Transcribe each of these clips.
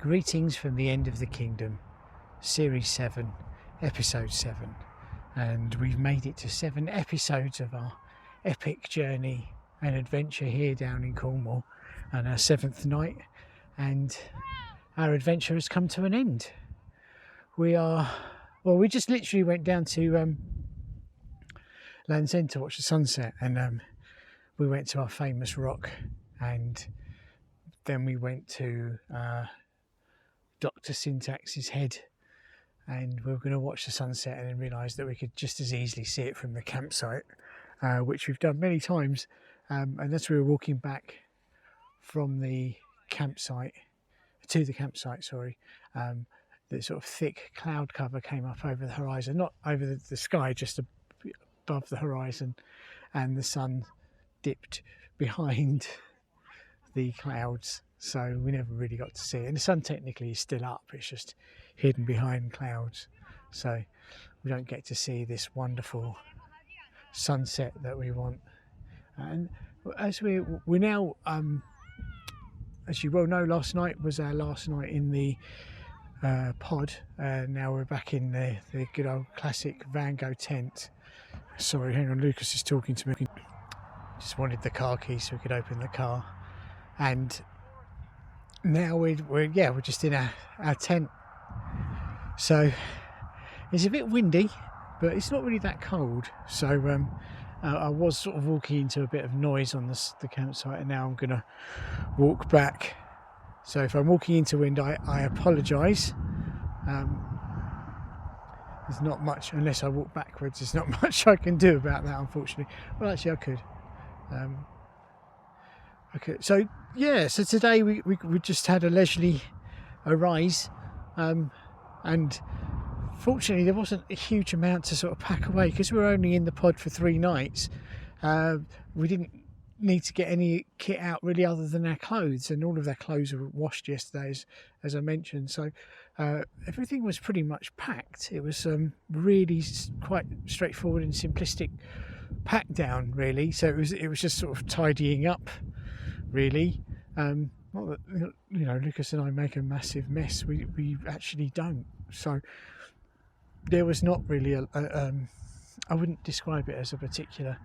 Greetings from the End of the Kingdom, Series 7, Episode 7. And we've made it to 7 episodes of our epic journey and adventure here down in Cornwall on our 7th night. And our adventure has come to an end. We just literally went down to Land's End to watch the sunset, and we went to our famous rock, and then we went to Dr. Syntax's head, and we were going to watch the sunset and then realised that we could just as easily see it from the campsite, which we've done many times. And as we were walking back from the campsite to the campsite, the sort of thick cloud cover came up over the horizon, not over the sky, just above the horizon, and the sun dipped behind the clouds, so we never really got to see it. And the sun technically is still up, it's just hidden behind clouds, so we don't get to see this wonderful sunset that we want. And as we now, as you well know, last night was our last night in the pod. Now we're back in the good old classic Van Gogh tent. Sorry, hang on, Lucas is talking to me. Just wanted the car key so we could open the car. And now we're just in our tent. So it's a bit windy, but it's not really that cold. So I was sort of walking into a bit of noise on the campsite, and now I'm going to walk back. So if I'm walking into wind, I apologise. There's not much, unless I walk backwards, there's not much I can do about that, unfortunately. Well, actually I could. Okay, so today we just had a leisurely rise, and fortunately there wasn't a huge amount to sort of pack away because we were only in the pod for 3 nights. We didn't need to get any kit out really other than our clothes, and all of our clothes were washed yesterday, as I mentioned. So everything was pretty much packed. It was really quite straightforward and simplistic pack down, really. So it was just sort of tidying up, really. Not that, Lucas and I make a massive mess. We actually don't. So there was not really I wouldn't describe it as a particular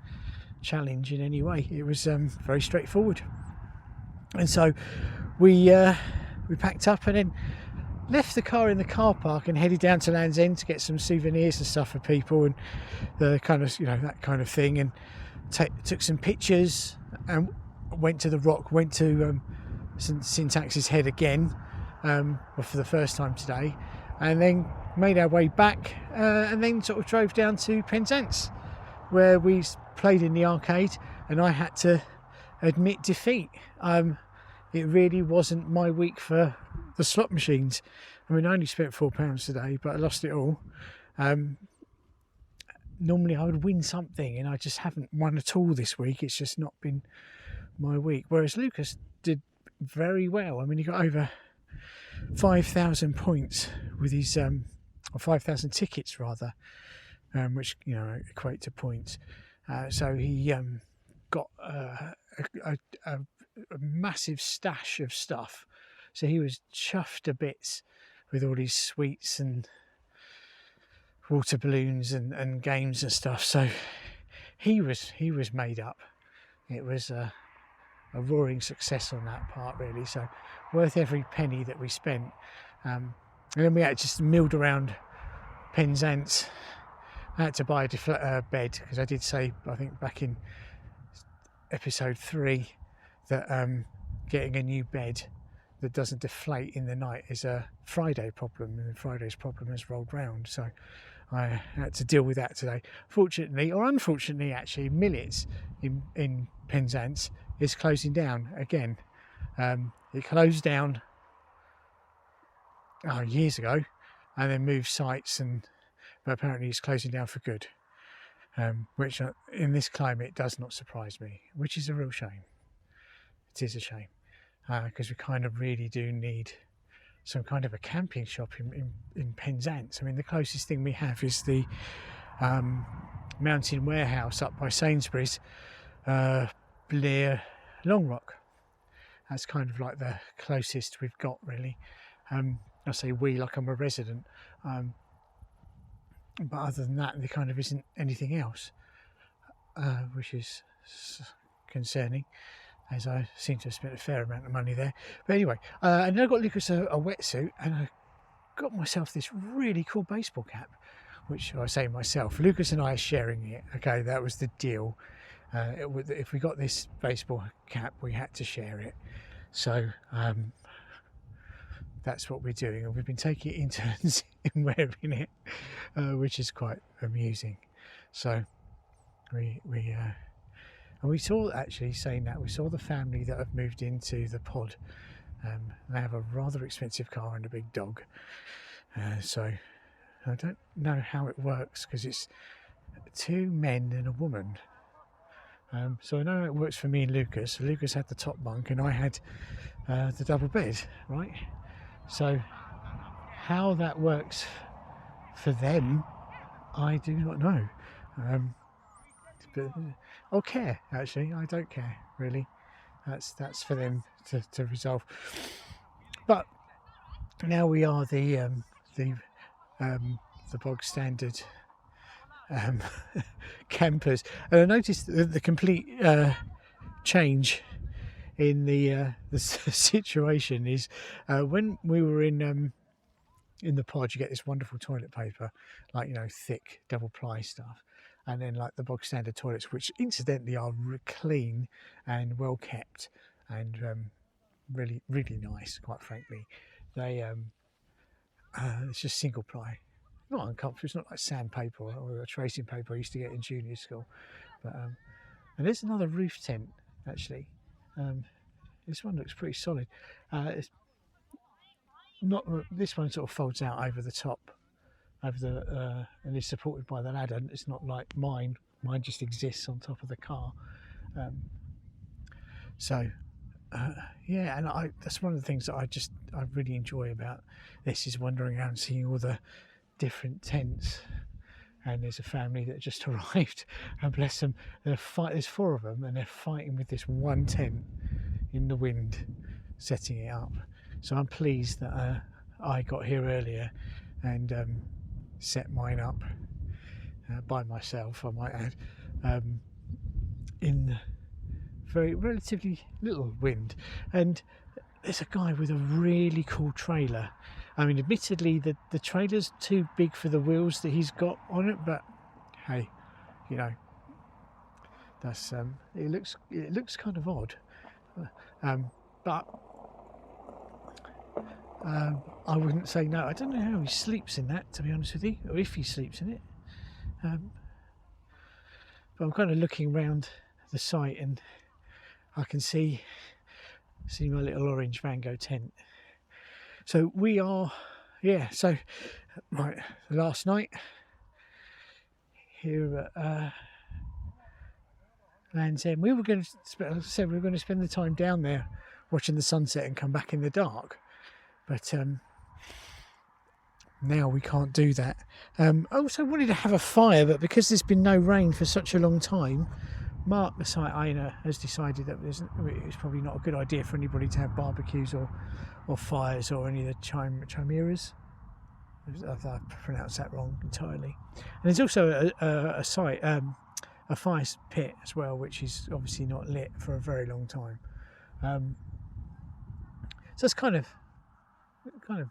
challenge in any way. It was very straightforward. And so we packed up and then left the car in the car park and headed down to Land's End to get some souvenirs and stuff for people, and the kind of that kind of thing, and took some pictures and went to the rock, went to Syntax's head again for the first time today, and then made our way back, and then sort of drove down to Penzance, where we played in the arcade, and I had to admit defeat. It really wasn't my week for the slot machines. I mean, I only spent £4 today, but I lost it all. Normally I would win something, and I just haven't won at all this week. It's just not been my week. Whereas Lucas did very well. I mean, he got over 5,000 points with his, or 5,000 tickets rather, which equate to points. So he got a massive stash of stuff. So he was chuffed to bits with all these sweets and water balloons and games and stuff. So he was made up. It was a roaring success on that part, really. So worth every penny that we spent. And then we had just milled around Penzance. I had to buy a bed, because I did say, I think back in episode 3, that getting a new bed that doesn't deflate in the night is a Friday problem, and Friday's problem has rolled round. So I had to deal with that today. Fortunately, or unfortunately actually, Millets in Penzance is closing down again. It closed down years ago, and then moved sites, but apparently it's closing down for good, which in this climate does not surprise me, which is a real shame. It is a shame, because we kind of really do need some kind of a camping shop in Penzance. I mean, the closest thing we have is the Mountain Warehouse up by Sainsbury's, Blair Longrock. That's kind of like the closest we've got, really. I say we like I'm a resident, but other than that, there kind of isn't anything else, which is concerning, as I seem to have spent a fair amount of money there. But anyway, and then I got Lucas a wetsuit, and I got myself this really cool baseball cap, which I say myself, Lucas and I are sharing it. Okay, that was the deal. If we got this baseball cap, we had to share it. So that's what we're doing, and we've been taking it in turns in wearing it, which is quite amusing. So we saw, actually saying that, we saw the family that have moved into the pod. They have a rather expensive car and a big dog. So I don't know how it works, because it's 2 men and a woman. So I know it works for me and Lucas. Lucas had the top bunk and I had the double bed, right? So how that works for them, I do not know. But I'll care, actually. I don't care, really. That's for them to resolve. But now we are the bog standard campers, and I noticed the complete change in the situation is when we were in the pod, you get this wonderful toilet paper, like, you know, thick double ply stuff, and then like the bog standard toilets, which incidentally are clean and well kept and really nice, quite frankly. They it's just single ply. Not uncomfortable. It's not like sandpaper or a tracing paper I used to get in junior school. But and there's another roof tent, actually. This one looks pretty solid. It's not, this one sort of folds out over the top, over the and is supported by the ladder. It's not like mine. Mine just exists on top of the car. Yeah, and that's one of the things that I really enjoy about this, is wandering around and seeing all the different tents. And there's a family that just arrived, and bless them, there's 4 of them, and they're fighting with this one tent in the wind, setting it up. So I'm pleased that I got here earlier and set mine up by myself, I might add, in very relatively little wind. And there's a guy with a really cool trailer. I mean, admittedly, the trailer's too big for the wheels that he's got on it, but hey, you know, that's it looks kind of odd, but I wouldn't say no. I don't know how he sleeps in that, to be honest with you, or if he sleeps in it. But I'm kind of looking around the site, and I can see my little orange Van Gogh tent. So we are, yeah, so right, last night here at Land's End, we were going to spend the time down there watching the sunset and come back in the dark, but now we can't do that. I also wanted to have a fire, but because there's been no rain for such a long time, Mark, the site owner, has decided that it's probably not a good idea for anybody to have barbecues or fires or any of the chimeras. I pronounced that wrong entirely. And there's also a site, a fire pit as well, which is obviously not lit for a very long time. So it's kind of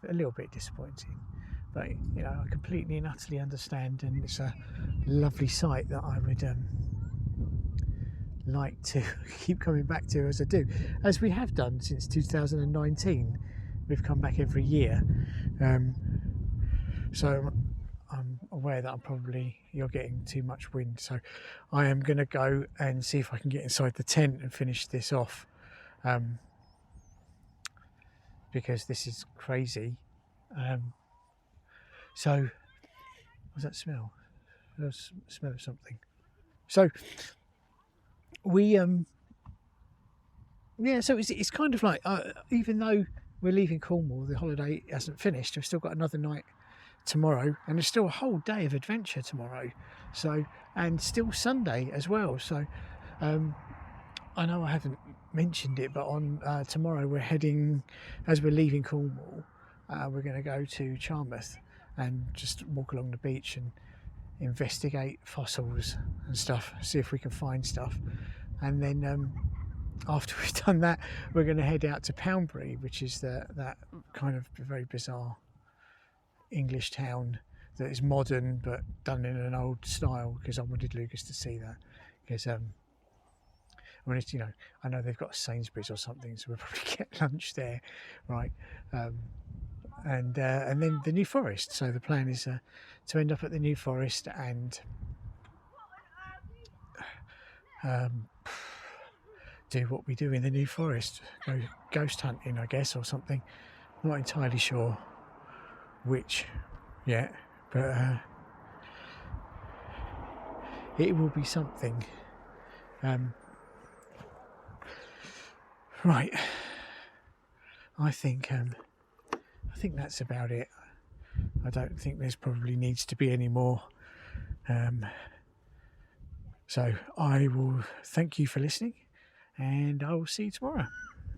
a little bit disappointing. But, you know, I completely and utterly understand, and it's a lovely site that I would like to keep coming back to, as I do, as we have done since 2019. We've come back every year, so I'm aware that you're getting too much wind, so I am going to go and see if I can get inside the tent and finish this off, because this is crazy. So what's that smell? There's a smell of something. So we yeah, so it's kind of like, even though we're leaving Cornwall, the holiday hasn't finished. We've still got another night tomorrow, and there's still a whole day of adventure tomorrow. So, and still Sunday as well. So I know I haven't mentioned it, but on tomorrow we're heading, as we're leaving Cornwall, we're going to go to Charmouth and just walk along the beach and investigate fossils and stuff, see if we can find stuff. And then after we've done that, we're going to head out to Poundbury, which is that kind of very bizarre English town that is modern but done in an old style, because I wanted Lucas to see that, because when it's, I know they've got Sainsbury's or something, so we'll probably get lunch there, right? And then the New Forest. So the plan is to end up at the New Forest and do what we do in the New Forest, go ghost hunting, I guess, or something. I'm not entirely sure which yet, but it will be something. Right, I think that's about it. I don't think there's probably needs to be any more. So I will thank you for listening, and I will see you tomorrow.